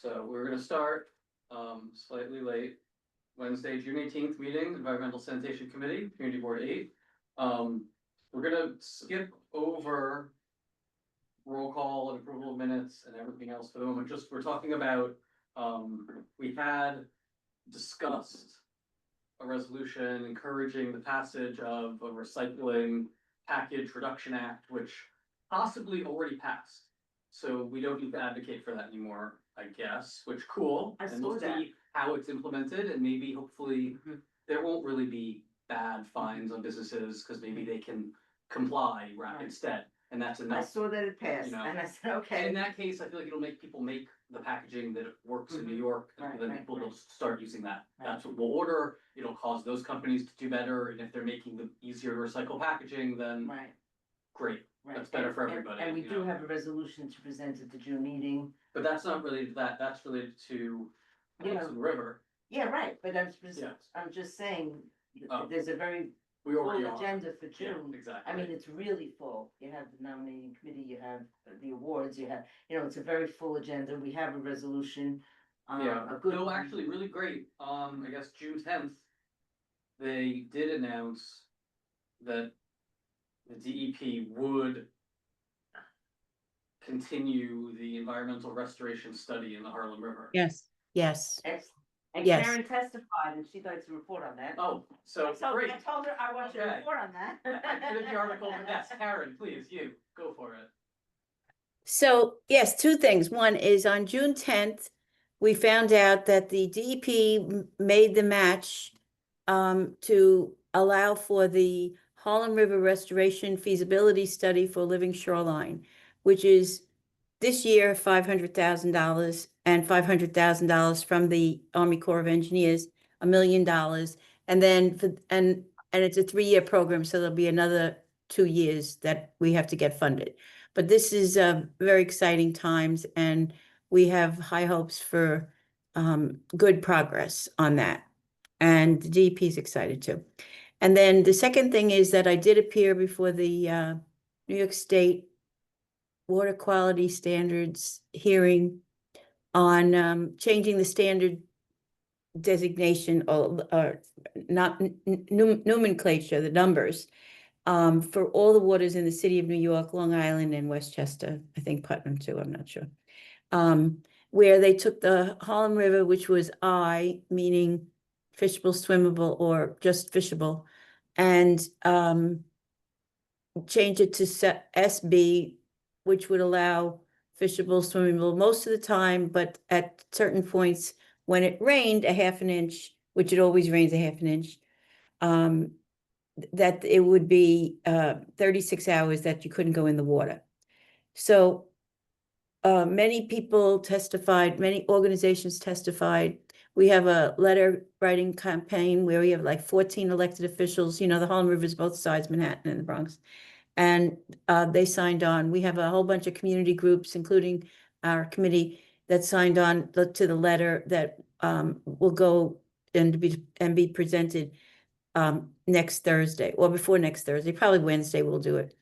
So we're gonna start, slightly late, Wednesday, June 18th meeting, Environmental Sanitation Committee, Community Board 8. We're gonna skip over roll call and approval of minutes and everything else for the moment. Just, we're talking about, we had discussed a resolution encouraging the passage of a recycling package reduction act, which possibly already passed. So we don't need to advocate for that anymore, I guess, which cool. And we'll see how it's implemented, and maybe hopefully there won't really be bad fines on businesses, because maybe they can comply instead. And that's I enough. saw that it passed, You know. and I said, And okay. in that case, I feel like it'll make people make the packaging that works in New York, and Right, then right, people will right. start using that. Right. That's what we'll order. It'll cause those companies to do better, and if they're making the easier to recycle packaging, then Right, great. right. That's better for everybody, And we you do know. have a resolution to present at the June meeting. But that's not related to that. That's related to Yeah. Hudson River. Yeah, right, but Yes. I'm just saying, Oh. there's a very We full already are. agenda for Yeah, June. exactly. I mean, it's really full. You have the nominating committee, you have the awards, you have, it's a very full agenda. We have a resolution. Yeah, A good no, one. actually, really great. I guess June 10th, they did announce that the DEP would continue the environmental restoration study in the Harlem River. Yes, yes, Excellent. And Yes. Karen testified, and she'd like to report on that. Oh, so great. I told her I want you to Okay. report on that. I finished the article, but yes, Karen, please, you, go for it. so yes, two things. One is on June 10th, we found out that the DEP made the match to allow for the Harlem River Restoration Feasibility Study for Living Shoreline, which is this year $500,000 and $500,000 from the Army Corps of Engineers, $1 million. And then and it's a 3-year program, so there'll be another 2 years that we have to get funded. But this is very exciting times, and we have high hopes for good progress on that. And the DEP is excited too. And then the second thing is that I did appear before the New York State Water Quality Standards hearing on changing the standard designation or not nomenclature, the numbers, for all the waters in the city of New York, Long Island, and Westchester, I think Putnam too, I'm not sure. Where they took the Harlem River, which was I, meaning fishable, swimmable, or just fishable, and change it to SB, which would allow fishable, swimmable most of the time, but at certain points when it rained a half an inch, which it always rains a half an inch, that it would be 36 hours that you couldn't go in the water. So many people testified, many organizations testified. We have a letter writing campaign where we have like 14 elected officials. The Harlem River is both sides, Manhattan and the Bronx. And they signed on. We have a whole bunch of community groups, including our committee, that signed on to the letter that will go and be presented next Thursday, or before next Thursday, probably Wednesday we'll do it,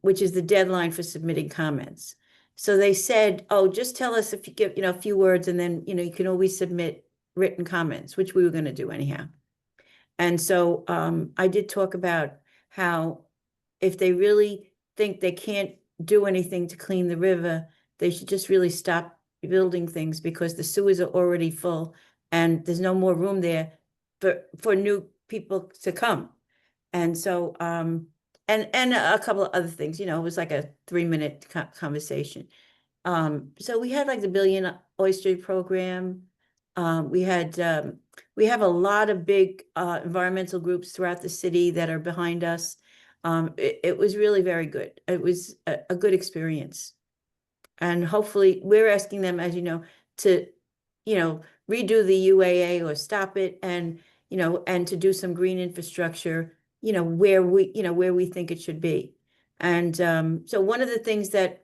which is the deadline for submitting comments. So they said, oh, just tell us if you give, a few words, and then, you can always submit written comments, which we were going to do anyhow. And so I did talk about how if they really think they can't do anything to clean the river, they should just really stop building things, because the sewers are already full and there's no more room there for new people to come. And so, and a couple of other things, it was like a 3-minute conversation. So we had like the Billion Oyster Program. We have a lot of big environmental groups throughout the city that are behind us. It was really very good. It was a good experience. And hopefully we're asking them, as you know, to, redo the UAA or stop it, and, and to do some green infrastructure, where we think it should be. And so one of the things that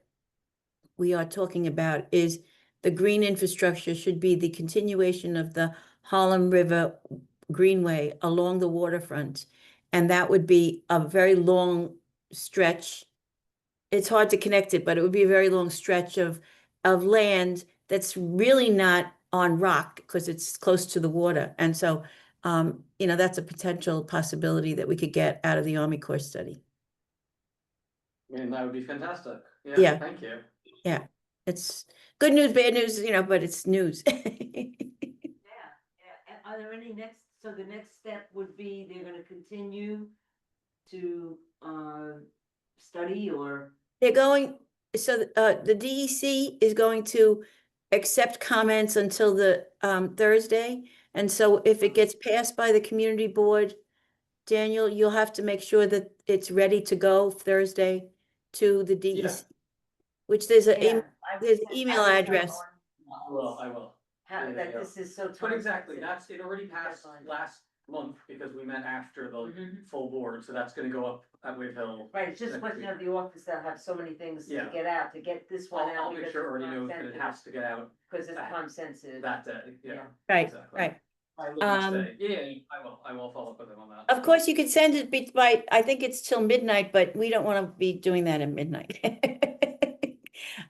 we are talking about is the green infrastructure should be the continuation of the Harlem River Greenway along the waterfront. And that would be a very long stretch. It's hard to connect it, but it would be a very long stretch of land that's really not on rock because it's close to the water. And so, that's a potential possibility that we could get out of the Army Corps study. I mean, that would be fantastic. Yeah. Yeah, thank you. Yeah, it's good news, bad news, but it's news. Yeah, and are there any so the next step would be they're gonna continue to, study or? They're going, so the DEC is going to accept comments until the Thursday. And so if it gets passed by the community board, Daniel, you'll have to make sure that it's ready to go Thursday to the DEC, which there's Yeah, there's an email address. I will. How, Yeah, that yeah. this is so. But exactly, time-sensitive. it already passed Deadline. last month because we met after the Mhm. full board, so that's gonna go up at Wave Hill. Right, it's just a next question week. of the office that have so many things to Yeah. get out, to get this one out. I'll make sure it already knows that it has to get out Because it's that- time sensitive. that day, yeah. Right, Exactly. right. I will Um, next day. Yeah, I will follow up with him on that. Of course, you could send it by, I think it's till midnight, but we don't want to be doing that at midnight.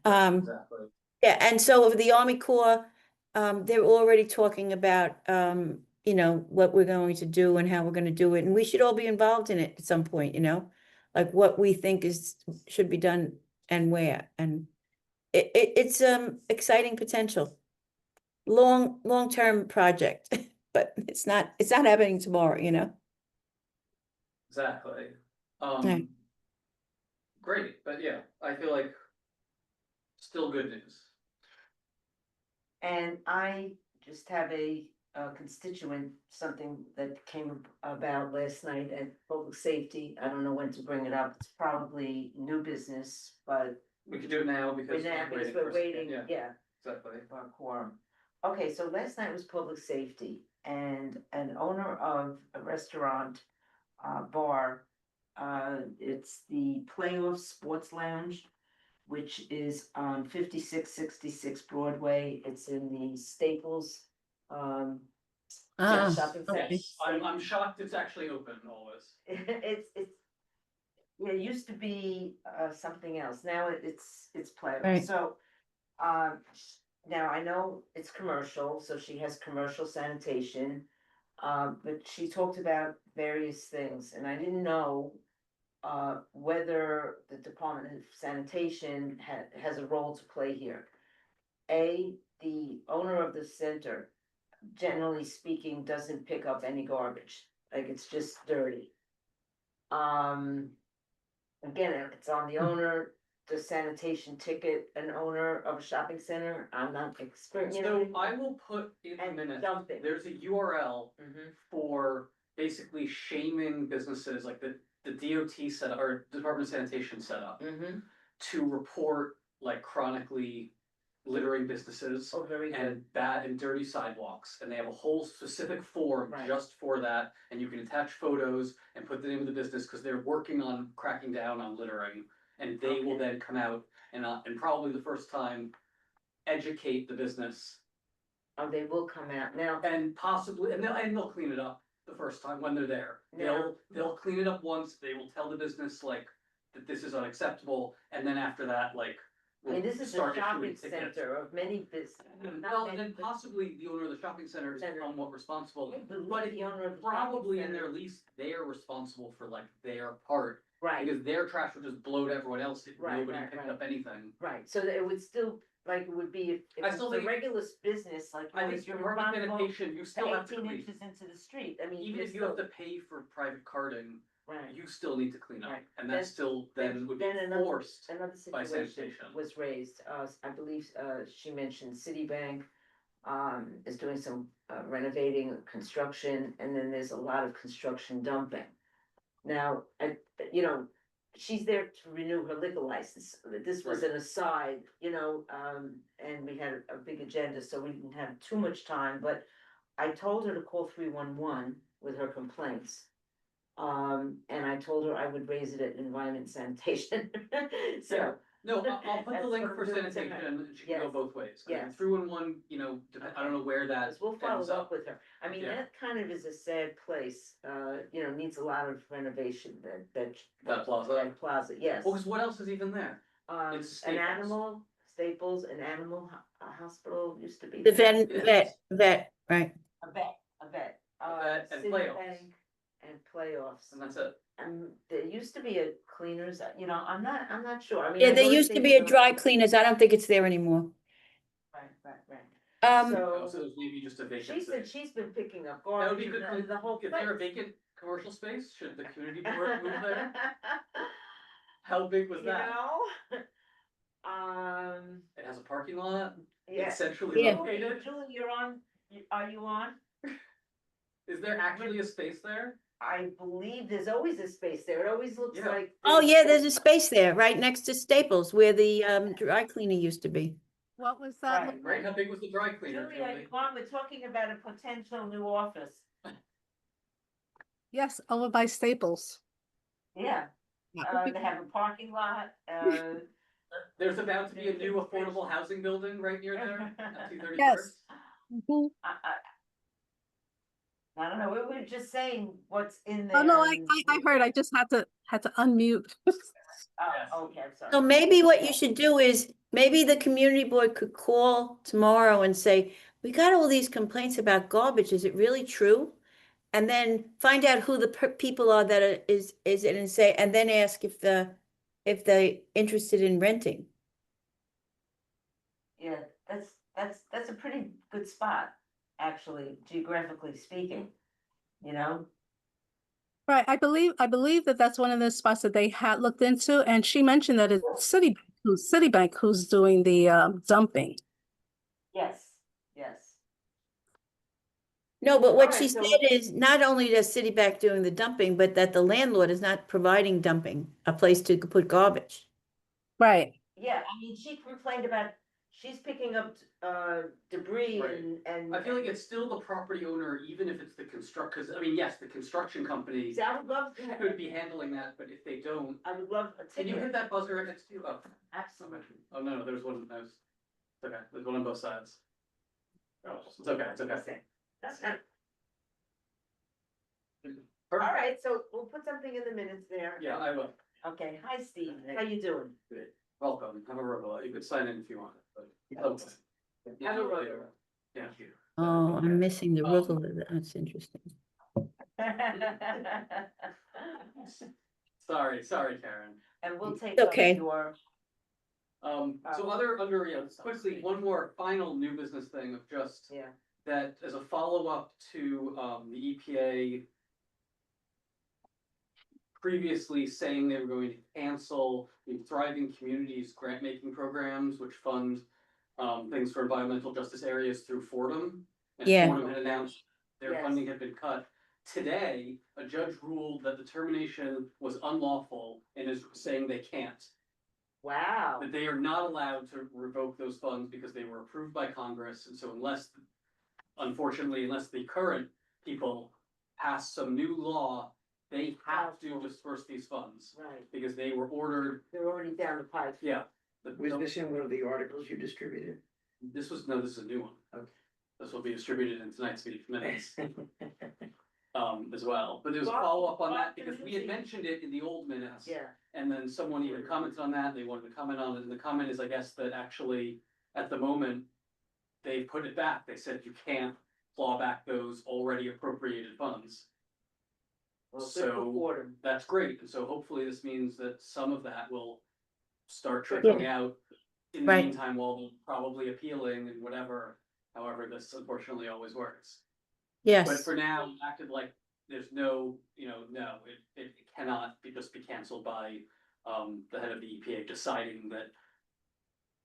Exactly. Yeah, and so of the Army Corps, they're already talking about, what we're going to do and how we're going to do it, and we should all be involved in it at some point, like what we think should be done and where, and it's exciting potential. Long-term project, but it's not happening tomorrow, Exactly. Right. Great, but yeah, I feel like still good news. And I just have a constituent, something that came about last night at public safety. I don't know when to bring it up. It's probably new business, but We could do it now because we're waiting, yeah, Exactly. for a quorum. Okay, so last night was public safety and an owner of a restaurant, bar. It's the Playoff Sports Lounge, which is on 5666 Broadway. It's in the Staples, Ah, shopping center. okay. I'm shocked it's actually open always. Yeah, it used to be, something else. Now it's Playoff. Right. So, now I know it's commercial, so she has commercial sanitation. But she talked about various things and I didn't know whether the Department of Sanitation has a role to play here. The owner of the center, generally speaking, doesn't pick up any garbage, like it's just dirty. Again, it's on the owner. The sanitation ticket, an owner of a shopping center, I'm not experienced. So I will put in a And minute, dump it. there's a URL Mhm. for basically shaming businesses like the DOT set up or Department of Sanitation set up Mhm. to report like chronically littering businesses Oh, very good. and bad and dirty sidewalks. And they have a whole specific form Right. just for that. And you can attach photos and put the name of the business because they're working on cracking down on littering. And they will Okay. then come out and probably the first time educate the business Oh, they will come out now. and possibly and they'll clean it up the first time when they're there. Yeah. They'll clean it up once. They will tell the business like that this is unacceptable, and then after that, like I mean, this is a start shopping issuing tickets. center of many businesses. Well, and then possibly the owner of the shopping center is somewhat responsible, but the owner of the probably shopping in their center. lease, they are responsible for like their part. Right, Because their trash would just blow to everyone else if Right, nobody right, picked right. up anything. right, so that it would still, like, it would be if I it's still a think- regular business, like, I think you're Department of responsible Sanitation, you still have to 18 clean. inches into the street, I mean. Even you're if you have still- to pay for private carding, Right, you still need to clean up, Right. and that Then- still then would be then another- forced. another by situation sanitation. was raised, I believe, she mentioned Citibank. Is doing some renovating, construction, and then there's a lot of construction dumping. Now, she's there to renew her liquor license, this was an aside, and we had a big agenda, so we didn't have too much time, but I told her to call 311 with her complaints. And I told her I would raise it at Environment and Sanitation, so. No, I'll put That's the link what for I'm doing sanitation, tonight. and she can go Yes. both ways. Yes. Through and one, I don't know where that We'll follow ends up up. with her. I mean, Yeah. that kind of is a sad place, needs a lot of renovation, That plaza. That plaza, yes. Well, because what else is even there? An it's Staples. animal Staples, an animal hospital used to be. The there. vet, right? A vet. vet and playoffs. Citibank and playoffs. And that's it. And there used to be a cleaners, I'm not sure, I mean. Yeah, I there noticed used to they be a moved- dry cleaners. I don't think it's there anymore. Right. Um, Oh, so So, there's maybe just a she vacancy. said she's been picking up That would garbage be good, and the whole if there a place. vacant commercial space, should the community board move there? How big was You that? know? It has a parking lot, Yeah. it's centrally Yeah. located, Julie, you're on, are you on? is there actually a space there? I believe there's always a space there, it always looks Yeah. like. oh yeah, there's a space there, right next to Staples, where the dry cleaner used to be. What was that? Right. Right, how big was the dry cleaner, Julie, are Julie? you on? We're talking about a potential new office. Yes, over by Staples. Yeah, That would be they have a parking lot, There's about to be a new affordable housing building right near there, at 231st. Yes. Mhm. I don't know, we were just saying what's in there. Oh, no, I and- heard, I just had to unmute. Oh, okay, I'm sorry. So maybe what you should do is, maybe the community board could call tomorrow and say, we got all these complaints about garbage, is it really true? And then find out who the people are that is it, and say, and then ask if they're interested in renting. Yeah, that's a pretty good spot, actually, geographically speaking, you know? Right, I believe that that's one of the spots that they had looked into, and she mentioned that it's Citibank who's doing the dumping. Yes. No, but what Alright, she so- said is not only does Citibank doing the dumping, but that the landlord is not providing dumping, a place to put garbage. Right, Yeah, I mean, she complained about, she's picking up, debris Right. and. I feel like it's still the property owner, even if it's the cause I mean, yes, the construction company See, I would love to, could be handling that, but if they don't, I would love a can you hit ticket, that buzzer next to you? Oh, absolutely. oh, no, there's one, it's okay, there's one on both sides. Oh, it's okay. That's not, Perfect. alright, so we'll put something in the minutes there. Yeah, I will. Okay, hi Steve, how you doing? Good. Welcome, have a roll. You could sign in if you want, but. Have a roll. Yeah. Oh, I'm missing the Um, rule. That's interesting. Sorry, Karen. And we'll take It's up okay. your, So one more final new business thing of just yeah, that as a follow-up to, the EPA previously saying they were going to cancel the Thriving Communities grant-making programs, which fund, things for environmental justice areas through Fordham. And Yeah. Fordham had announced their Yes. funding had been cut. Today, a judge ruled that the termination was unlawful and is saying they can't. wow, That they are not allowed to revoke those funds because they were approved by Congress, and so unfortunately, unless the current people pass some new law, they have to disperse these funds, right, because they were ordered, they're already down the pipe. yeah. Was this in one of the articles you distributed? This is a new one. Okay. This will be distributed in tonight's meeting minutes, as well, but there's a follow-up on that, because we had mentioned it in the old minutes. Yeah, And then someone even commented on that, they wanted to comment on it, and the comment is, I guess, that actually, at the moment, they put it back, they said you can't claw back those already appropriated funds. well, good So- for Fordham. That's great, and so hopefully this means that some of that will start trickling out. In the Right. meantime, while they're probably appealing and whatever, however, this unfortunately always works. But Yes, for now, it acted like there's no, no, it cannot just be canceled by, the head of the EPA deciding that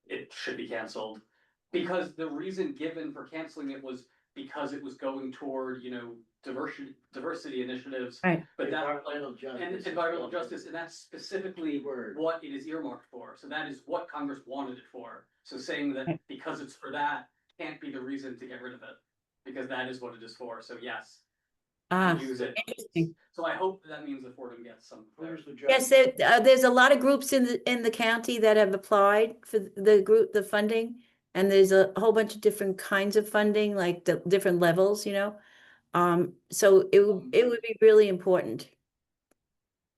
it should be canceled. Because the reason given for canceling it was because it was going toward, diversity initiatives. Right. But that, Environmental justice. and environmental justice, and that's specifically Word. what it is earmarked for, so that is what Congress wanted it for. So saying that because it's for that, can't be the reason to get rid of it, because that is what it is for, so yes, use it. interesting. So I hope that means that Fordham gets some. Where's the judge? Yes, there's a lot of groups in the county that have applied for the funding. And there's a whole bunch of different kinds of funding, like the different levels, so it would be really important.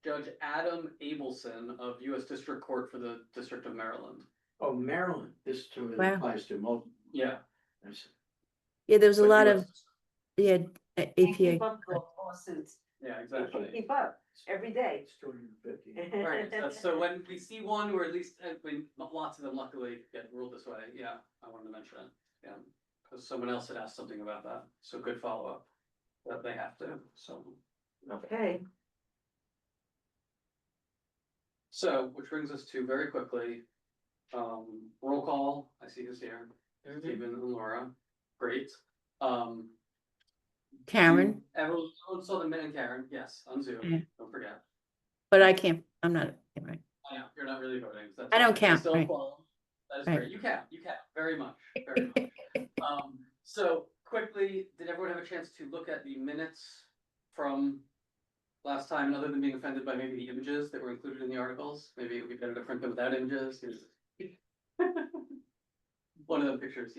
Judge Adam Abelson of U.S. District Court for the District of Maryland. Oh, Maryland, this Wow. applies to multiple. Yeah. Yeah, there was a But lot you of, know, yeah, Can't keep APA. up with lawsuits. Yeah, They can't exactly. keep up every day. It's 250. Right, so when we see one, or at least, lots of them luckily get ruled this way, yeah, I wanted to mention it, yeah. Cause someone else had asked something about that, so good follow-up, that they have to, so. Okay, So, which brings us to very quickly, roll call, I see who's here, Stephen and Laura, great. Karen, Everyone saw the minute, Karen, yes, on Zoom, Yeah. don't forget. but I can't, I'm not, right. I know, you're not really voting, so that's. I don't okay. count, Still a right. quorum. That is Right. great, you count, very much, very much. So quickly, did everyone have a chance to look at the minutes from last time, and other than being offended by maybe the images that were included in the articles? Maybe it would be better to print them without images. One of the pictures,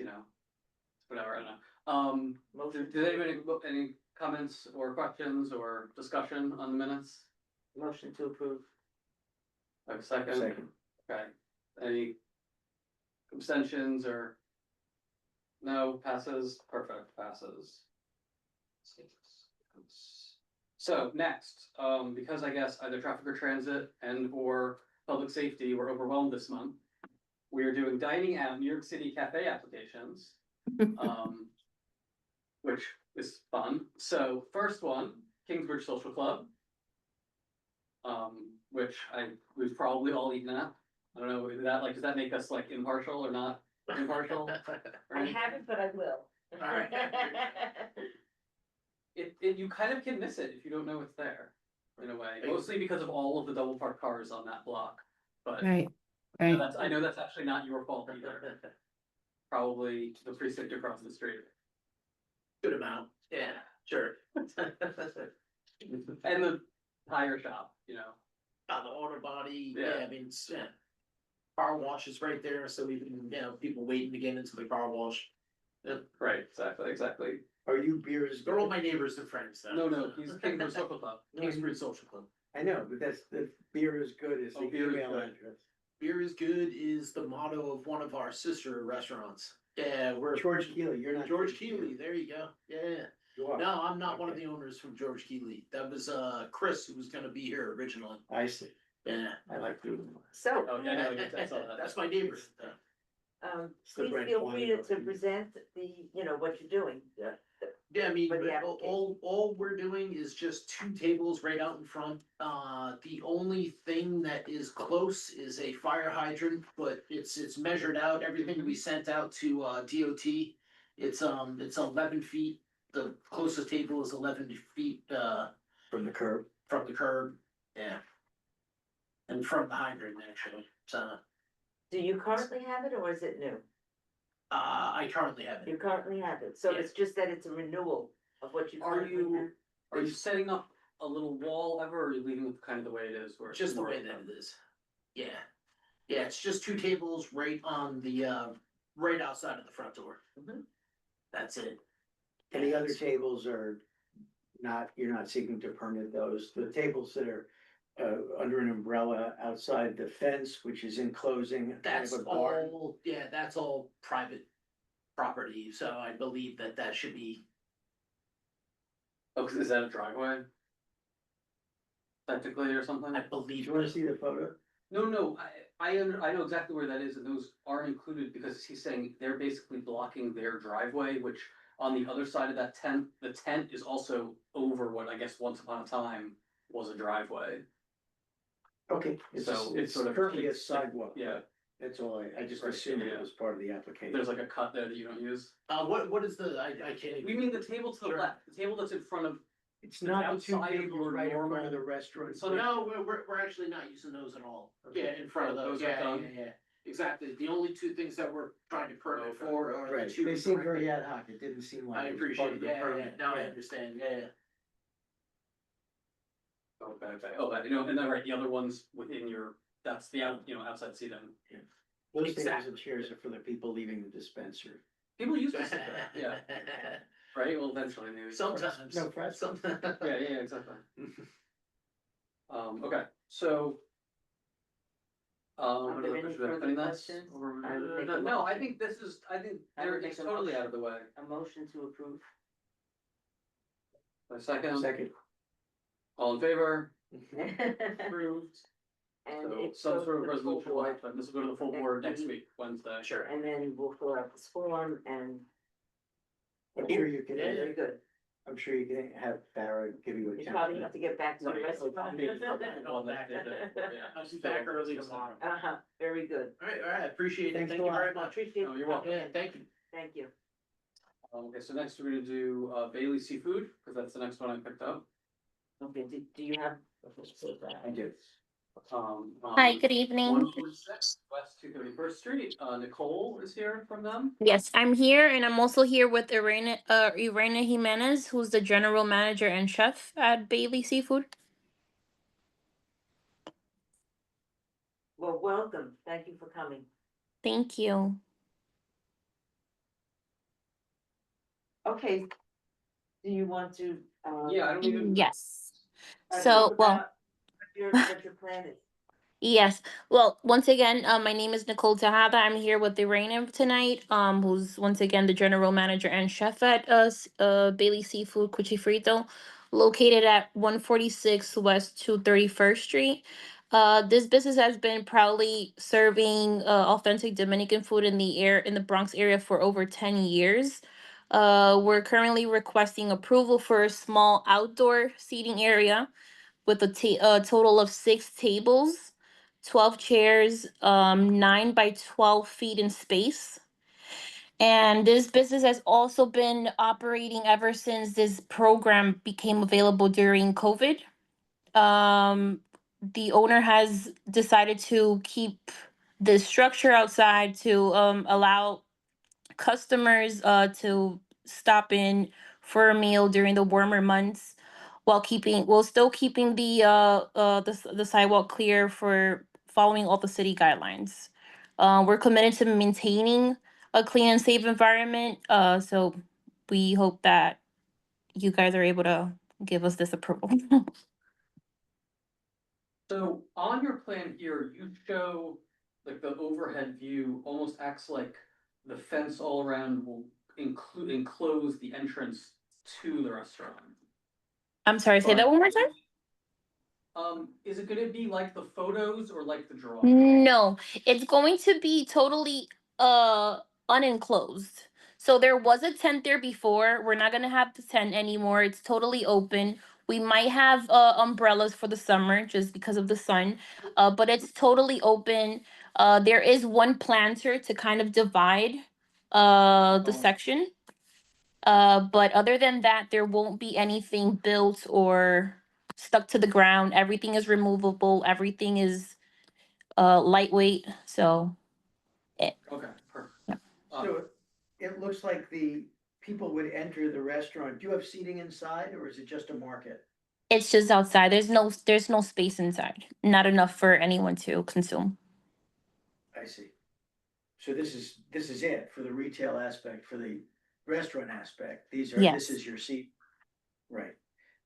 whatever, I don't know. Did anybody, any comments or questions or discussion on the minutes? motion to approve. Like a second? Second. Okay, any abstentions or? No, passes, perfect, passes. So next, because I guess either traffic or transit and or public safety were overwhelmed this month. We are doing dining out New York City cafe applications. Which is fun. So first one, Kingsbridge Social Club. Which we've probably all eaten at. I don't know, does that make us like impartial or not impartial? Or I anything? haven't, but I will. Alright. You kind of can miss it if you don't know it's there, in a way, mostly because of all of the double parked cars on that block. But Right, right. I know that's actually not your fault either. Probably the precinct across the street. Good amount, yeah, sure. And the tire shop, On the auto body, Yeah. yeah, I mean, car wash is right there, so even, people waiting to get into the car wash. Right, exactly. Are you beers? They're all my neighbors and friends, though. No, he's Kingsbridge Social Club. Kingsbridge Social Club. I know, but that's, the beer is good is the Oh, beer is email good. address. Beer is good is the motto of one of our sister restaurants. Yeah, we're George Keeley, you're not. George Keeley, there you go, yeah. You are. No, I'm not one of Okay. the owners from George Keeley, that was, Chris, who was gonna be here originally, I see. yeah. I like food. So, Oh, yeah, I know, I saw that. That's my neighbor. the please Brent feel free to Wine. present what you're doing. Yeah, I mean, For the application. all we're doing is just two tables right out in front. The only thing that is close is a fire hydrant, but it's measured out, everything we sent out to, DOT. It's 11 feet, the closest table is 11 feet, From the curb. from the curb, yeah. And from the hydrant, actually, so, Do you currently have it or is it new? I currently have You it. currently have it, so Yeah. it's just that it's a renewal of what you currently have. Are you setting up a little wall ever, or are you leaving it kind of the way it is? Where it's Just the more way of that it is. Yeah. Yeah, it's just two tables right on the, right outside of the front door. Mhm. That's it. And the other tables are not, you're not seeking to permit those, the tables that are. Under an umbrella outside the fence, which is enclosing. kind of That's a barn. all, yeah, that's all private property, so I believe that should be, Oh, 'cause is that a driveway? Technically or something? I Do believe. you wanna see the photo? No, I know exactly where that is, and those aren't included because he's saying they're basically blocking their driveway, which on the other side of that tent, the tent is also over what I guess once upon a time was a driveway. Okay, it's, So it's sort of currently a keeps- sidewalk. yeah. That's all, I just Right, assumed yeah. it was part of the application. There's like a cut there that you don't use. What is the, I can't even. We mean the table to the Sure. left, the table that's in front of, It's not the two outside of tables your right in front normal- of the restaurant. So No, we're actually not using those at all. Yeah, in front of Those those, are yeah, done? yeah. Exactly, the only two things that we're trying to permit Okay. for are the Right, two. they seem very directly- ad hoc, it didn't seem like. I it was part appreciate of it, the yeah, permit. now I understand, yeah. okay, oh, but and then right, the other ones within your, that's the outside seating. Those tables Exactly. and chairs are for the people leaving the dispensary. People used to sit there, yeah, right, well, eventually maybe. Sometimes. No press. Sometimes. Yeah, exactly. Okay, so. Are there I don't know any if we're further putting this questions? over- I would make a No, I motion. think this is, I think I would they're, make it's a totally motion. out of the way. A motion to approve. A second, Second. all in favor, approved. And So it some goes sort to of the full resolution will board. happen. This will go to the full Next board next week. week, Wednesday. Sure. And then we'll fill out this form and. I'm sure you can, Very good. I'm sure you can have Farah give you a. You probably have to get back to the Right, rest so of I'll be- I'll back it, yeah. I'll be back early tomorrow. Uh-huh, very good. All right, appreciate it, Thanks thank a you lot. very much. Appreciate. No, you're welcome. Yeah, thank you. Thank you. Okay, so next we're gonna do Bailey Seafood, because that's the next one I picked up. Okay, do you have? I do. Hi, good evening. 146 West 231st Street. Nicole is here from them. Yes, I'm here and I'm also here with Irena Jimenez, who's the general manager and chef at Bailey Seafood. Well, welcome. Thank you for coming. Thank you. Okay. Do you want to? Yeah, I don't even. Yes. talk So, well, about what your plan is? yes. Well, once again, my name is Nicole Tejada. I'm here with Irena tonight, who's once again the general manager and chef at Bailey Seafood Cuchifrito, located at 146 West 231st Street. This business has been proudly serving authentic Dominican food in the Bronx area for over 10 years. We're currently requesting approval for a small outdoor seating area with a total of 6 tables, 12 chairs, 9 by 12 feet in space. And this business has also been operating ever since this program became available during COVID. Um, the owner has decided to keep the structure outside to allow customers to stop in for a meal during the warmer months while still keeping the sidewalk clear for following all the city guidelines. We're committed to maintaining a clean and safe environment, so we hope that you guys are able to give us this approval. So on your plan here, you show like the overhead view almost acts like the fence all around will enclose the entrance to the restaurant. I'm sorry, say that one more time. Is it gonna be like the photos or like the drawing? No, it's going to be totally unenclosed. So there was a tent there before. We're not gonna have the tent anymore. It's totally open. We might have umbrellas for the summer just because of the sun. But it's totally open. There is one planter to kind of divide the Oh. section. But other than that, there won't be anything built or stuck to the ground. Everything is removable. Everything is lightweight, so Okay, perfect. Yeah. So it looks like the people would enter the restaurant. Do you have seating inside or is it just a market? it's just outside. There's no space inside. Not enough for anyone to consume. I see. So this is it for the retail aspect, for the restaurant aspect. This Yes. is your seat. Right.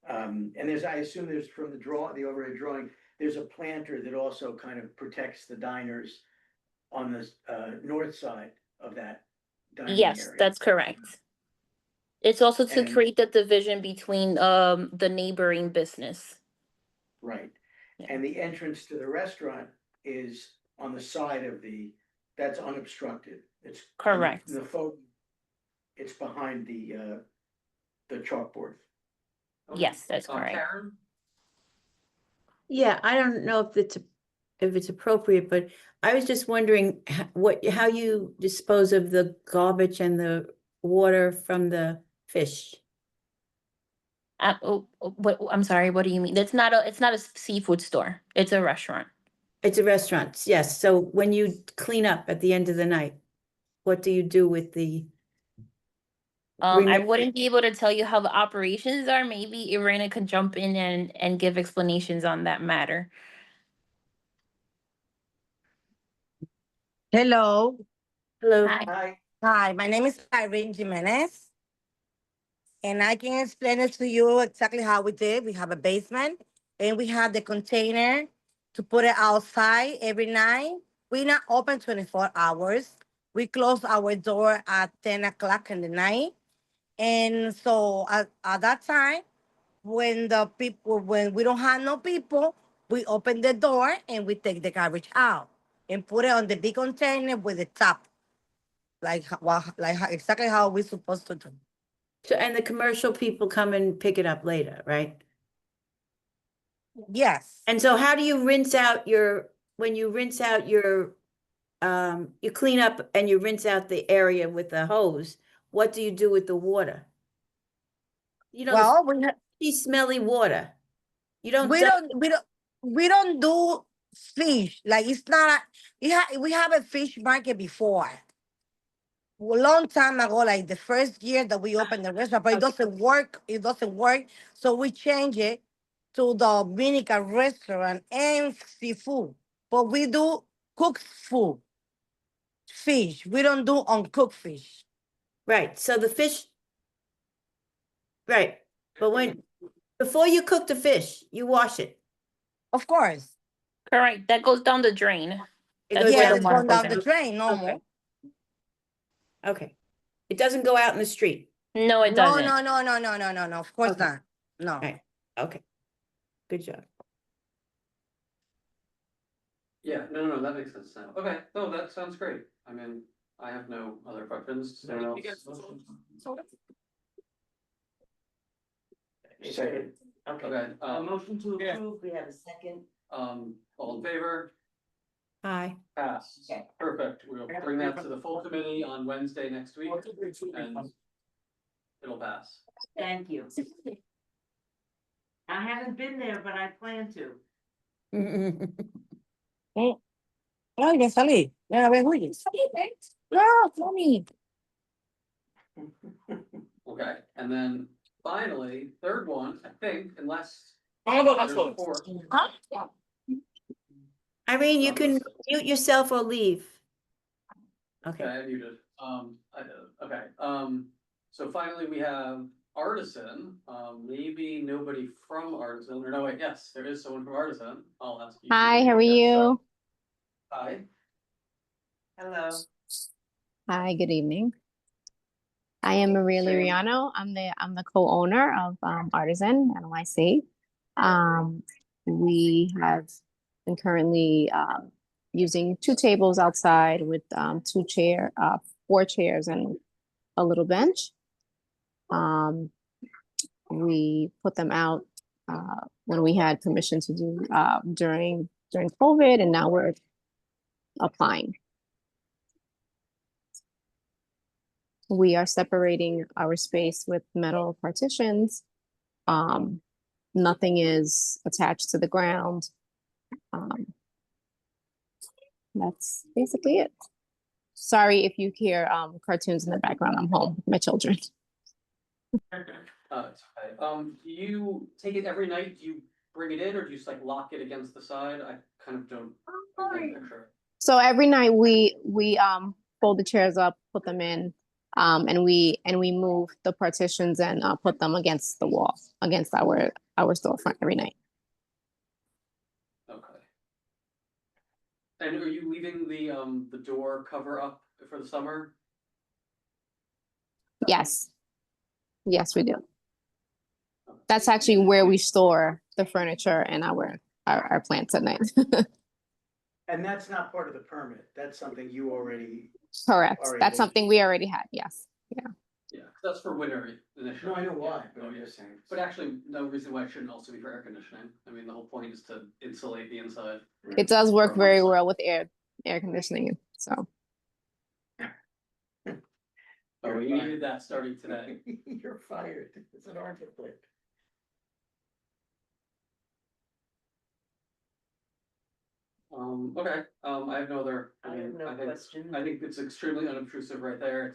And I assume there's from the overhead drawing, there's a planter that also kind of protects the diners on the north side of that dining area. Yes, that's correct. It's also to And- create the division between the neighboring business. Right. Yeah. And the entrance to the restaurant is on the side of that's unobstructed. It's. Correct. The photo, it's behind the chalkboard. Okay. Yes, that's correct. Karen? Yeah, I don't know if it's appropriate, but I was just wondering how you dispose of the garbage and the water from the fish. I'm sorry, what do you mean? It's not a seafood store. It's a restaurant. It's a restaurant, yes. So when you clean up at the end of the night, what do you do with the? I Remember- wouldn't be able to tell you how the operations are. Maybe Irena could jump in and give explanations on that matter. Hello. Hello. Hi. Hi. Hi, my name is Irene Jimenez. And I can explain it to you exactly how we did. We have a basement and we have the container to put it outside every night. We not open 24 hours. We close our door at 10 o'clock in the night. And so at that time, when we don't have no people, we open the door and we take the garbage out and put it on the big container with the top, exactly how we supposed to do. So, and the commercial people come and pick it up later, right? Yes. And so how do you rinse out when you rinse out you clean up and you rinse out the area with the hose, what do you do with the water? You know, the Well, sticky, smelly water. You don't we dump- don't do fish. Like it's not we have a fish market before. A long time ago, like the first year that we opened the restaurant, but it doesn't work. It doesn't work. So we change it to the Dominican restaurant and seafood. But we do cooked food, fish. We don't do uncooked fish. Right, so the fish. Right, but before you cook the fish, you wash it. Of course. Correct, that goes down the drain. It That's goes where Yes, the it's down water going goes down the in. drain, normal. Okay. It doesn't go out in the street. No, it No, doesn't. no. Of course Okay. not. No. Right, okay. Good job. Yeah, no, that makes sense now. Okay, no, that sounds great. I mean, I have no other questions. No one else? Second. Okay, A motion to approve, we have a second. all in favor? Hi. Pass. Okay. Perfect. We'll bring that to the full committee on Wednesday next week and it'll pass. Thank you. I haven't been there, but I plan to. Ay, me salí. Ya ves, oye. No, Tommy. Okay, and then finally, third one, I think, unless Oh, no, there's a fourth. Irene, you can mute yourself or leave. Okay, Okay, I muted. Okay, so finally we have Artisan, maybe nobody from Artisan, or no, wait, yes, there is someone from Artisan. I'll ask you. Hi, how are you? Hi, Hello. Hi, good evening. I am Maria Same. Liriano. I'm the co-owner of Artisan NYC. We have been currently using 2 tables outside with 4 chairs and a little bench. We put them out when we had permission to do during COVID, and now we're applying. We are separating our space with metal partitions. Nothing is attached to the ground. That's basically it. Sorry if you hear cartoons in the background. I'm home with my children. it's okay. Do you take it every night? Do you bring it in or do you just like lock it against the side? I kind of don't picture. So every night we fold the chairs up, put them in, and we move the partitions and put them against the wall, against our storefront every night. Okay. And are you leaving the door cover up for the summer? Yes. Yes, we do. That's actually where we store the furniture and our plants at night. And that's not part of the permit. That's something you already. Correct. Already That's did. something we already had. Yes. Yeah. Yeah, that's for winter initially. No, I know why, Yeah, but I'm just saying. But actually, no reason why it shouldn't also be for air conditioning. I mean, the whole point is to insulate the inside. It does work From very outside. well with air conditioning. So Oh, we You're needed that starting today. You're fired. It's an argument. Okay, I have no other. I have no question. I think it's extremely unobtrusive right there.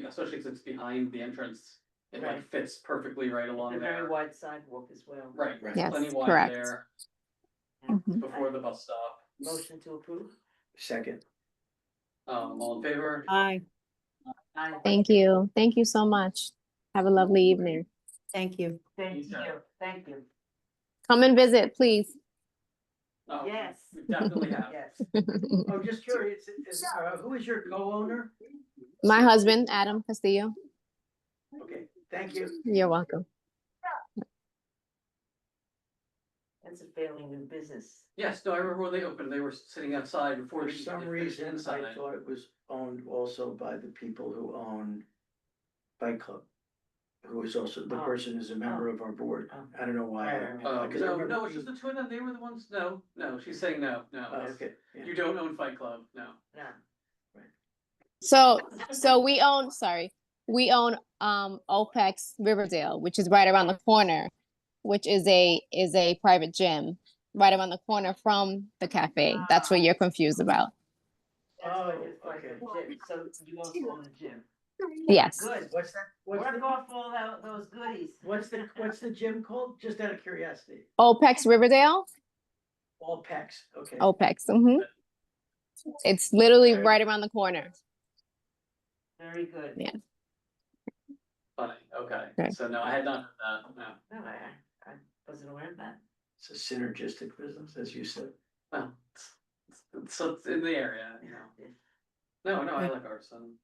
Especially because it's behind the entrance. It like Right. fits perfectly right A along very there. wide sidewalk as well. Right, Right. Yes, plenty wide correct. there Mhm. before the bus stop. Motion to approve? Second. All in favor? Hi, Aye. Thank you. Thank you so much. Have a lovely evening. thank you. Thank You you, too. thank you. Come and visit, please. Oh, Yes. we definitely have. Yes. I'm just curious, who is your co-owner? My husband, Adam Castillo. Okay, thank you. You're welcome. That's a fairly new business. Yes, no, I remember when they opened, they were sitting outside before For they some finished reason, inside. I thought it was owned also by the people who own Bike Club. Who is also, the Oh. person is a member of our board. Oh. I don't know why. Right, right, Oh, 'Cause I no, remember- no, it's just the two of them, they were the ones, no, she's saying no, Oh, no. okay, yeah. You don't own Fight Club, no. No. So we own, we own OPEX Riverdale, which is right around the corner, which is a private gym right around the corner from the cafe. That's what you're confused about. That's what Oh, it's like, okay. a gym. So you also own a gym. Yes. Good. What's that? Work off all those goodies. What's the gym called? Just out of curiosity. OPEX Riverdale? All Pecs, okay. OPEX. It's literally right around the corner. Very good. Yeah. Funny, okay, Okay. so no, I had not heard that, no. No, I wasn't aware of that. It's a synergistic business, as you said. Well, it's in the area, you know. No, I like artisan.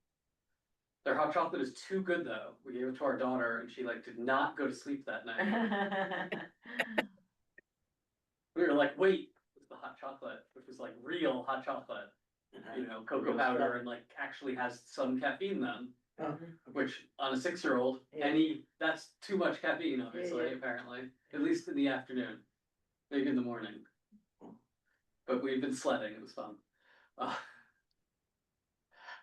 Their hot chocolate is too good though. We gave it to our daughter and she like did not go to sleep that night. We were like, wait, it's the hot chocolate, which was like real hot chocolate. You know, cocoa powder and like actually has some caffeine then. Oh, Which on a 6-year-old, Yeah. that's too much caffeine, obviously, Yeah. apparently, at least in the afternoon, maybe in the morning. But we've been sledding, it was fun.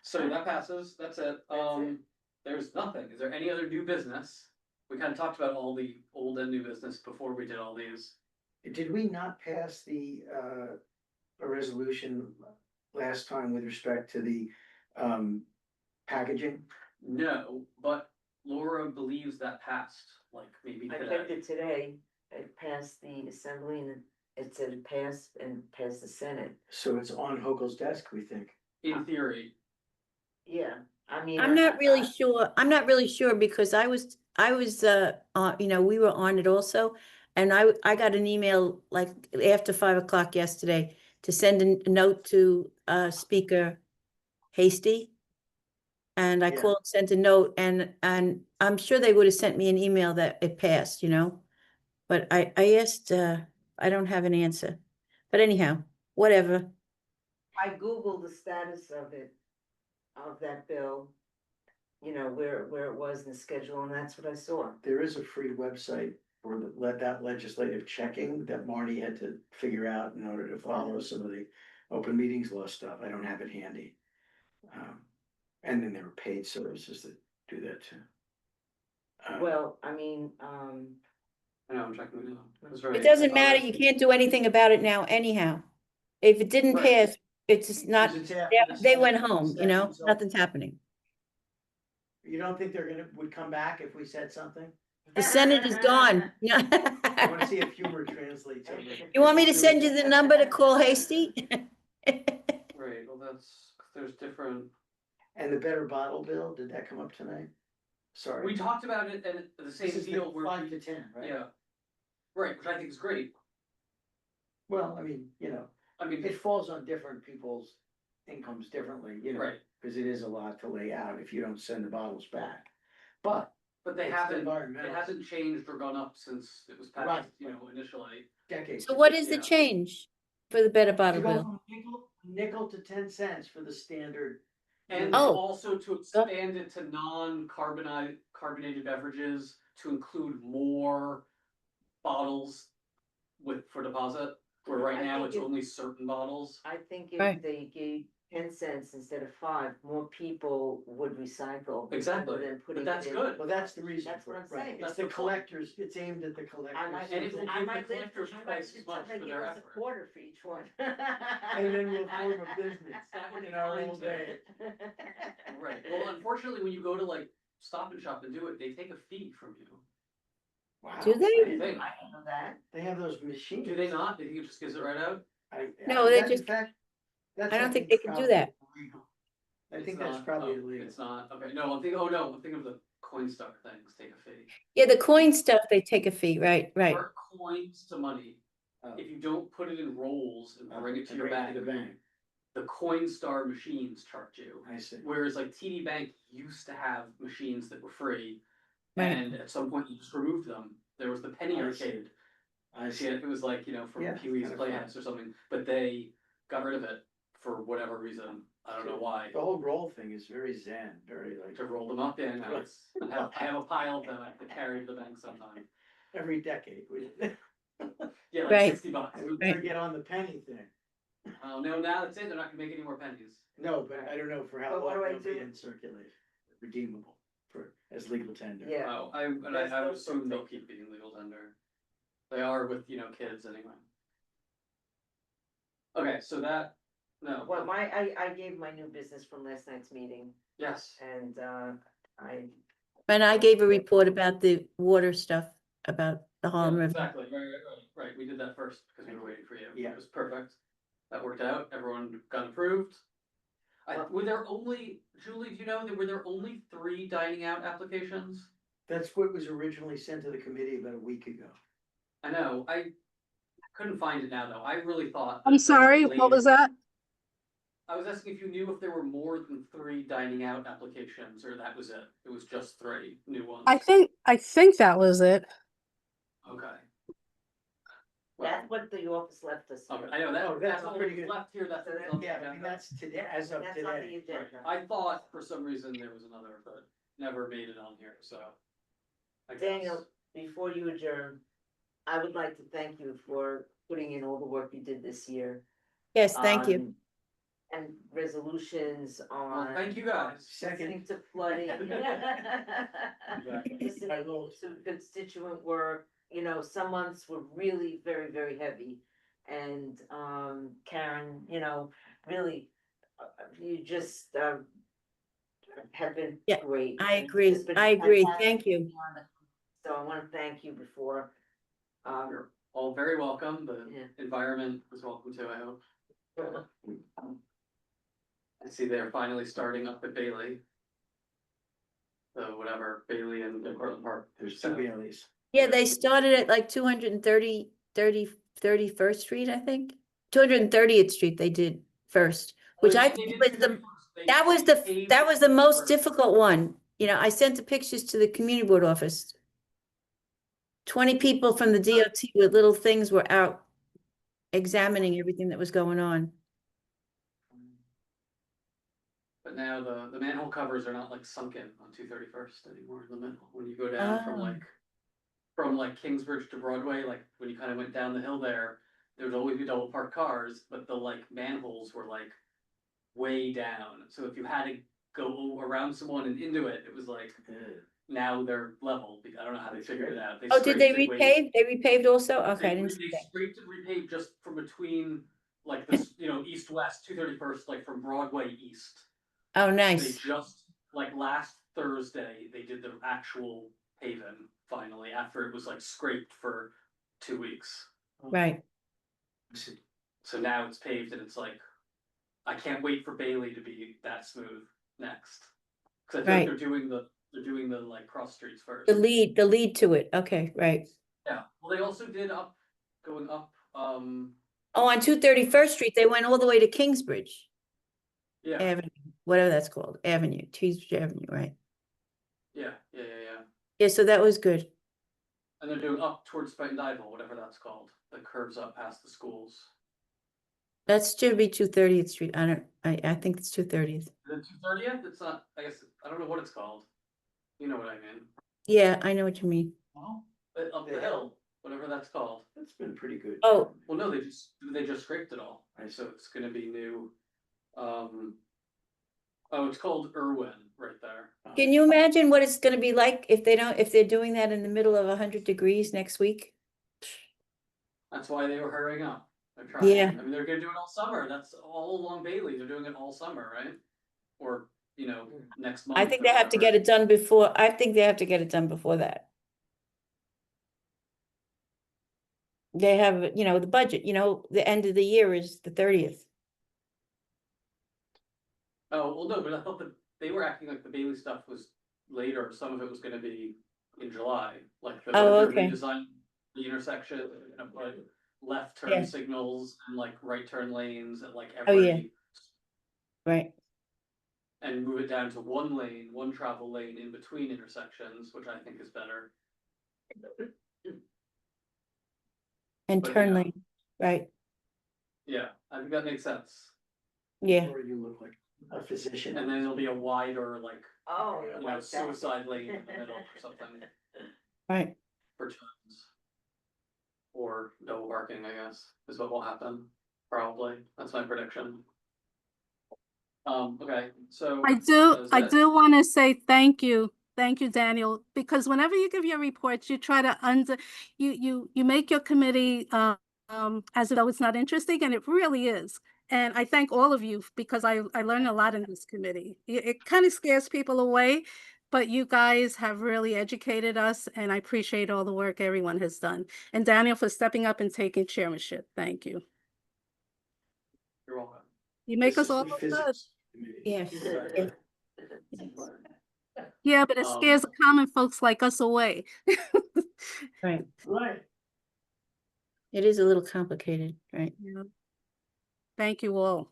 So that passes, that's it, it. there's nothing, is there any other new business? We kind of talked about all the old and new business before we did all these. did we not pass a resolution last time with respect to the, packaging? No, but Laura believes that passed, like maybe I checked today. it today. It passed the assembly and it said it passed and passed the Senate. So it's on Hochul's desk, we think. In theory, Yeah, I mean. I'm not really sure. I'm not really sure because I was, we were on it also. And I got an email like after 5 o'clock yesterday to send a note to Speaker Hasty. And I Yeah. called, sent a note and I'm sure they would have sent me an email that it passed, But I asked, I don't have an answer. But anyhow, whatever. I Googled the status of it, of that bill, where it was in the schedule, and that's what I saw. There is a free website for that legislative checking that Marty had to figure out in order to follow some of the open meetings law stuff. I don't have it handy. And then there were paid services that do that too. Well, I mean, I know, I'm checking it now. That's It right. doesn't matter. You can't do anything about it now anyhow. If it didn't Right. pass, it's just not, Because it's after the they went session- home, session's over. nothing's happening. You don't think would come back if we said something? The Senate is gone. I wanna see if humor translates over. You want me to send you the number to call Hasty? Right, well, there's different, And the better bottle bill, did that come up tonight? Sorry. we talked about it and the same This is deal where. 5 to 10, right? Yeah. Right, which I think is great. Well, I mean, I mean, it falls on different people's incomes differently, right, Cause it is a lot to lay out if you don't send the bottles back. But but they it's haven't, environmental. it hasn't changed or gone up since it was Right. passed, initially. decades. So what is the Yeah. change for the better To bottle go bill? from nickel to 10 cents for the standard. And Oh. also to expand it to carbonated beverages to include more bottles for deposit, where right I now think it's it- only certain bottles. I think Right. if they gave 10 cents instead of 5, more people would recycle. Exactly, rather than putting but that's it in. good. Well, that's the reason That's for what it, I'm right? saying. It's That's the the point. collectors, it's aimed at the collectors. I might, And if we I give might the live, collectors I might twice as live much till they for give their us a effort. quarter for each one. And then we'll form a business That would be in our fine, old too. age. Right, well, unfortunately, when you go to like Stop and Shop and do it, they take a fee from you. Wow. Do they? I I think, didn't know that. They have those machines. do they not? They think it just gives it right out? No, they in just- fact, that's, I don't think they can do that. probably illegal. I It's think that's not? probably Oh, illegal. It's not, okay, no, I'm thinking of the Coinstar things, take a fee. Yeah, the coin stuff, they take a fee, right. For coins to money, if you don't put it in rolls and bring it to And your bring it bank, to the bank, the Coinstar machines charge you. I see. Whereas like TD Bank used to have machines that were free, Right. and at some point you just removed them. There was the penny I see. arcade. I see. It was like, from Yeah, Pee Wee's kinda fun. Playhouse or something, but they got rid of it for whatever reason. I don't know why. The whole roll thing is very zen, very like, To roll them up, yeah, no, it's, I have a pile of them, I have to carry to the bank sometime. every decade. We Yeah, like Right. $60. we better get on the penny thing. Oh, no, now that's it, they're not gonna make any more pennies. No, but I don't know for how But what long do I they'll be do? in circulation, redeemable as legal tender. Yeah. Oh, I would That's assume they'll something. keep being legal tender. They are with, kids anyway. Okay, so that, no. Well, I gave my new business from last night's meeting, Yes, and, I, And I gave a report about the water stuff, about the yeah, Harlem River. exactly, right, we did that first because we were waiting for you. Yeah. It was perfect. That worked out, everyone got approved. Were there only, Julie, do you know, were there only 3 dining out applications? That's what was originally sent to the committee about a week ago. I know, I couldn't find it now, though, I really thought. I'm sorry, what was that? I was asking if you knew if there were more than 3 dining out applications, or that was it, it was just 3 new ones? I think that was it. Okay. Well, that's what the office left us. okay, with. I know, Oh, that's that's all pretty we good. left here, that's. So what's on the Yeah, I agenda. mean, that's today, as of That's on the today. agenda. I thought for some reason there was another, but never made it on here, so. I guess. Daniel, before you adjourn, I would like to thank you for putting in all the work you did this year. Yes, thank you. And resolutions on. Well, thank you guys. Listening to flooding. Listening I will. to constituent work, some months were really very, very heavy. And, Karen, really, you just, have been Yeah, great. I and agree. just been I agree. fantastic Thank you. to be on the- So I wanna thank you before, You're all very welcome, the Yeah. environment was welcome too, I hope. I see they're finally starting up at Bailey. So whatever, Bailey and Cortland Park. There's 2 Baileys. Yeah, they started at like 31st Street, I think. 230th Street they did first, which I think was that was the most difficult one. I sent the pictures to the community board office. 20 people from the DOT with little things were out examining everything that was going on. But now the manhole covers are not like sunken on 231st anymore in the middle, when you go down from Oh. like Kingsbridge to Broadway, like when you kind of went down the hill there would always be double parked cars, but the like manholes were like way down, so if you had to go around someone and into it, it was like, now they're level, I don't know how they figured it out. Oh, did they scraped it way- repave? They repaved also? Okay, I didn't see They that. scraped and repaved just from between, like this, east-west, 231st, like from Broadway east. Oh, They nice. just, like last Thursday, they did the actual paving finally, after it was like scraped for 2 weeks. Right. So now it's paved and it's like, I can't wait for Bailey to be that smooth next. Cause I feel like Right. they're doing the like cross streets first. The lead to it. Okay, right. Yeah, well, they also did going up, Oh, on 231st Street, they went all the way to Kingsbridge yeah, Avenue, whatever that's called, Avenue, Kingsbridge Avenue, right? yeah. Yeah, so that was good. And they're doing up towards Spite and Duyville, whatever that's called, that curves up past the schools. That should be 230th Street. I think it's 230th. The 230th, it's not, I guess, I don't know what it's called. You know what I mean? Yeah, I know what you mean. Up the hill, whatever that's called. That's been pretty good. Oh. Well, no, they just scraped it all, I so it's gonna be new. Oh, it's called Irwin, right there. Can you imagine what it's gonna be like if they're doing that in the middle of 100 degrees next week? That's why they were hurrying up. They're trying. Yeah. I mean, they're gonna do it all summer. That's all along Bailey. They're doing it all summer, right? Or, next month. I think or they have to whatever. get it done before, I think they have to get it done before that. They have, the budget, the end of the year is the 30th. Oh, well, no, but I thought that they were acting like the Bailey stuff was later. Some of it was gonna be in July, like Oh, they're okay. redesign the intersection, they're gonna put left Yeah. turn signals and like right turn lanes at like Oh, yeah. every, Right. and move it down to one lane, one travel lane in between intersections, which I think is better. And But, turn yeah. lane, right, Yeah, I think that makes sense. yeah, Or you look like a physician. And then there'll be a wider, like, Oh, you know, like that. suicide lane in the middle or something right. for turns. Or double parking, I guess, is what will happen, probably. That's my prediction. Okay, so. I that is it. do want to say thank you, Daniel, because whenever you give your reports, you try to you make your committee as though it's not interesting, and it really is. And I thank all of you because I learned a lot in this committee. It kind of scares people away, but you guys have really educated us, and I appreciate all the work everyone has done. And Daniel for stepping up and taking chairmanship. Thank you. You're welcome. You make This us is all the look good. physics committee. Yes, Exactly. yes, Yeah, but it scares the common folks like us away. right. Right. It is a little complicated, right? Yeah. Thank you all.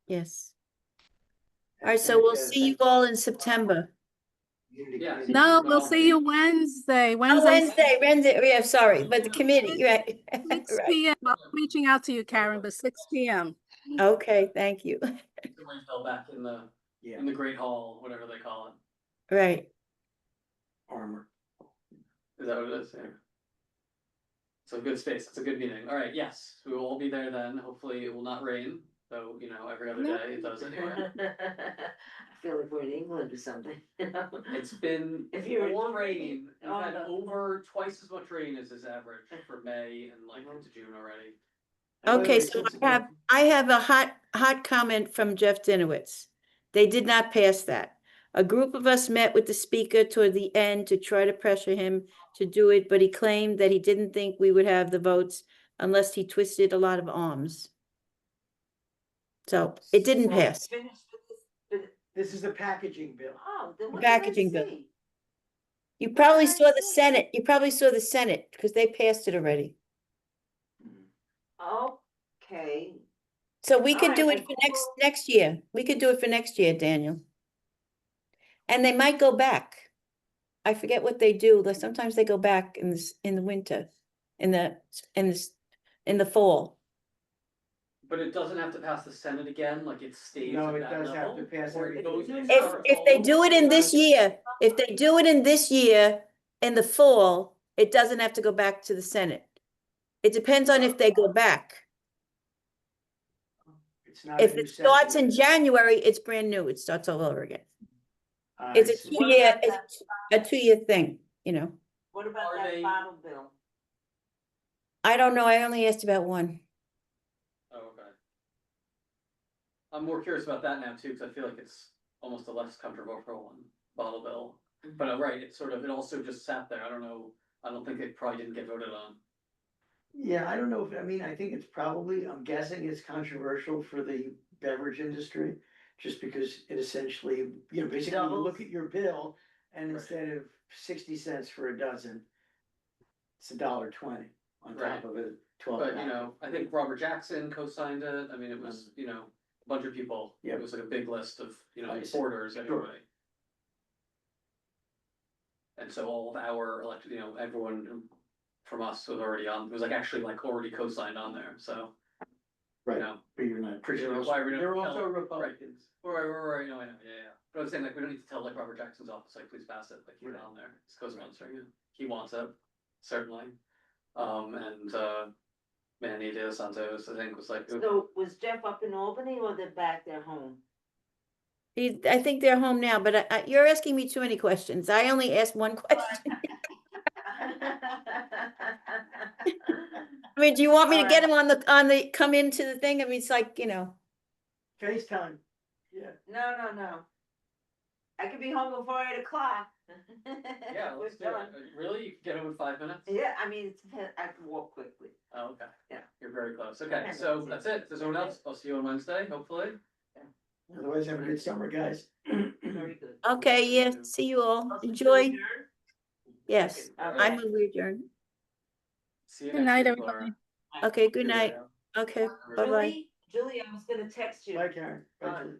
Yes. All right, so we'll see you all in September. Yeah. No, we'll Well, see you Wednesday. Oh, Wednesday, yeah, sorry, but the committee, right? 6 Right. p.m. I'm reaching out to you, Karen, but 6 p.m. Okay, thank you. Somebody's held back in the Great Hall, whatever they call it. Right, Armor. Is that what it is? Yeah. It's a good space. It's a good meeting. All right. Yes, we will all be there then. Hopefully, it will not rain. Though you know, every other day it does anyway. I feel like we're in England or something, you know? It's been If you're in more Germany, rain. We've oh, had no. over twice as much rain as is average for May and like into June already. And by the okay, way, so since I have a hot comment from Jeff Dinowitz. They did not pass that. A group of us met with the speaker toward the end to try to pressure him to do it, but he claimed that he didn't think we would have the votes unless he twisted a lot of arms. So it didn't pass. Finished with this, This is the packaging bill. oh, then what Packaging did I bill. see? You probably did I saw the see? Senate, because they passed it already. Okay, So we could All do right, it for next year. We could do it for next year, Daniel. And they might go back. I forget what they do. Like sometimes they go back in the winter, in the fall. But it doesn't have to pass the Senate again. Like it stays No, at it that does have level, to pass or it everything. goes. If they do it in this year, if they do it in this year, in the fall, it doesn't have to go back to the Senate. It depends on if they go back. It's not a If new it starts session. in January, it's brand new. It starts all over again. I It's a see. 2-year, it's a 2-year thing, you know. what about Are that they- bottle bill? I don't know. I only asked about one. Oh, okay. I'm more curious about that now too, because I feel like it's almost a less controversial one, bottle bill. But right, it's sort of, it also just sat there. I don't know. I don't think it probably didn't get voted on. Yeah, I don't know if, I mean, I think it's probably, I'm guessing it's controversial for the beverage industry. Just because it essentially, you know, basically you look at your bill and Right. instead of 60 cents for a dozen, it's $1.20 on top Right. of a 12 But, pack. you know, I think Robert Jackson co-signed it. I mean, it was, you know, a bunch of people. Yeah. It was like a big list of, you know, I see. importers Sure. anyway. And so all of our elected, you know, everyone from us was already on, it was like actually like already co-signed on there, so. Right, You know, but you're not. appreciate they're it. Why we also- don't They're tell- also Republicans. Right, no, I know, yeah. But I was saying, like, we don't need to tell like Robert Jackson's office, like, please pass it, like, he's Right. on there, he's co-sponsoring it, he wants it, certainly. And, Manny De Los Santos, I think, was like. So was Jeff up in Albany or they're back their home? I think they're home now, but you're asking me too many questions. I only asked one question. I mean, do you want me to get him on the come into the thing? I mean, it's like, you know. FaceTime, yeah. No. I could be home before 8 o'clock. Yeah, We're let's do it. done. Really? You can get him in 5 minutes? Yeah, I mean, I can walk quickly. Oh, okay. Yeah. You're very close. Okay, 10 so minutes, that's it. If there's no one else, I'll see you on Wednesday, hopefully. Otherwise, have a good summer, guys. Very good. Okay, yeah, see you all. Enjoy. Yes, Okay. I move we adjourn. See you Good next night, week, everybody. Laura. Okay, good night. Okay, bye-bye. Julie, I was gonna text you. Bye, Karen. Bye, on Julie.